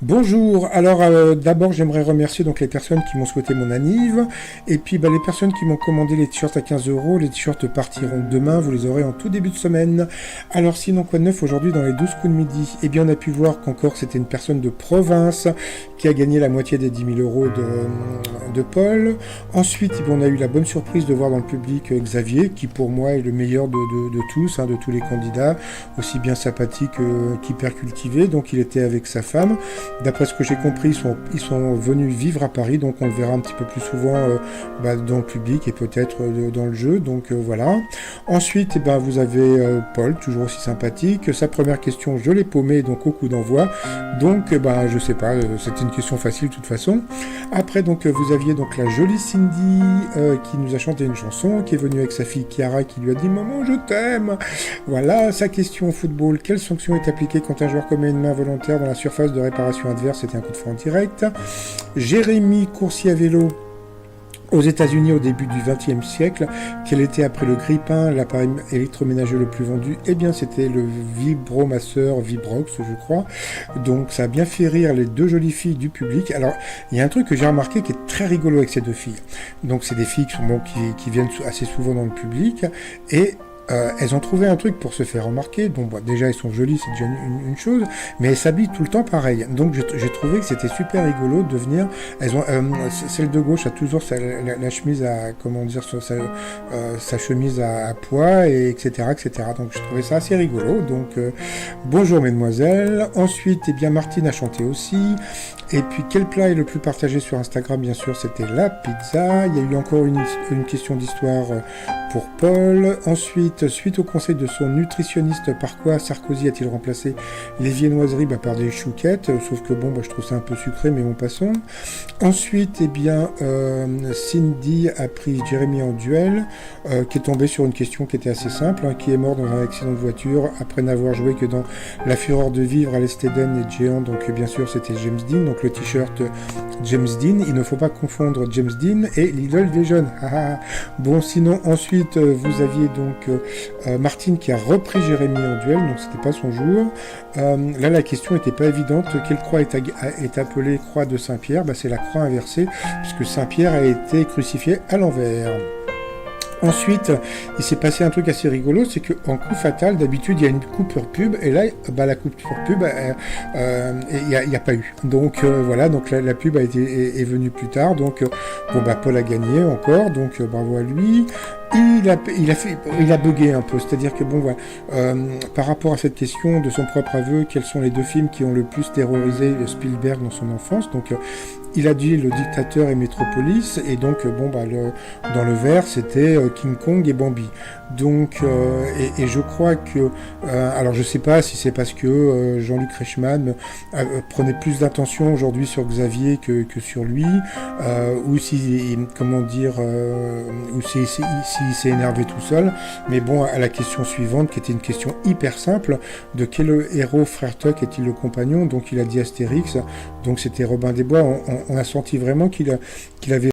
Bonjour, alors d'abord j'aimerais remercier donc les personnes qui m'ont souhaité mon anniv, et puis les personnes qui m'ont commandé les t-shirts à 15 euros, les t-shirts partiront demain, vous les aurez en tout début de semaine. Alors sinon quoi de neuf aujourd'hui dans les 12 coups de midi? Eh bien on a pu voir qu'encore c'était une personne de province qui a gagné la moitié des 10 000 euros de Paul. Ensuite on a eu la bonne surprise de voir dans le public Xavier, qui pour moi est le meilleur de tous, de tous les candidats, aussi bien sympathique qu'hyper cultivé, donc il était avec sa femme. D'après ce que j'ai compris, ils sont venus vivre à Paris, donc on le verra un petit peu plus souvent dans le public et peut-être dans le jeu, donc voilà. Ensuite, vous avez Paul, toujours aussi sympathique. Sa première question, je l'ai paumé, donc au coup d'envoi. Donc, je sais pas, c'était une question facile de toute façon. Après, donc, vous aviez donc la jolie Cindy qui nous a chanté une chanson, qui est venue avec sa fille Chiara, qui lui a dit « Maman, je t'aime !» Voilà, sa question au football, quelle sanction est appliquée quand un joueur commet une main volontaire dans la surface de réparation adverse? C'était un coup de frein direct. Jérémy, coursier à vélo aux États-Unis au début du XXe siècle. Quel était après le grille-pain l'appareil électroménager le plus vendu? Eh bien c'était le vibromasseur Vibrox, je crois. Donc ça a bien fait rire les deux jolies filles du public. Alors il y a un truc que j'ai remarqué qui est très rigolo avec ces deux filles. Donc c'est des filles qui viennent assez souvent dans le public, et elles ont trouvé un truc pour se faire remarquer. Bon, déjà, elles sont jolies, c'est déjà une chose, mais elles s'habillent tout le temps pareil. Donc, j'ai trouvé que c'était super rigolo de venir. Elles ont, celle de gauche a toujours la chemise à, comment dire, sa chemise à pois, et etc., etc. Donc, je trouvais ça assez rigolo. Donc, bonjour, mesdemoiselles. Ensuite, Martine a chanté aussi. Et puis, quel plat est le plus partagé sur Instagram? Bien sûr, c'était la pizza. Il y a eu encore une question d'histoire pour Paul. Ensuite, suite au conseil de son nutritionniste, par quoi Sarkozy a-t-il remplacé les viennoiseries? Par des chouquettes, sauf que je trouve ça un peu sucré, mais bon, passons. Ensuite, Cindy a pris Jérémy en duel, qui est tombé sur une question qui était assez simple, qui est mort dans un accident de voiture après n'avoir joué que dans La Fureur de vivre, à l'Est Eden et Géant. Donc bien sûr, c'était James Dean, donc le t-shirt James Dean. Il ne faut pas confondre James Dean et l'idole des jeunes. Bon, sinon, ensuite, vous aviez donc Martine qui a repris Jérémy en duel, donc c'était pas son jour. Là, la question était pas évidente. Quelle croix est appelée croix de Saint-Pierre? C'est la croix inversée, puisque Saint-Pierre a été crucifié à l'envers. Ensuite, il s'est passé un truc assez rigolo, c'est qu'en coup fatal, d'habitude, il y a une coupure pub, et là, la coupure pub, il n'y a pas eu. Donc voilà, donc la pub est venue plus tard, donc Paul a gagné encore, donc bravo à lui. Il a bugué un peu, c'est-à-dire que par rapport à cette question de son propre aveu, quels sont les deux films qui ont le plus terrorisé Spielberg dans son enfance? Donc il a dit Le Dictateur et Metropolis, et donc dans le vert c'était King Kong et Bambi. Donc et je crois que alors je sais pas si c'est parce que Jean-Luc Reichmann prenait plus d'attention aujourd'hui sur Xavier que sur lui, ou si il s'est énervé tout seul. Mais bon, à la question suivante, qui était une question hyper simple, de quel héros frère Tuck est-il le compagnon? Donc il a dit Astérix, donc c'était Robin des Bois. On a senti vraiment qu'il avait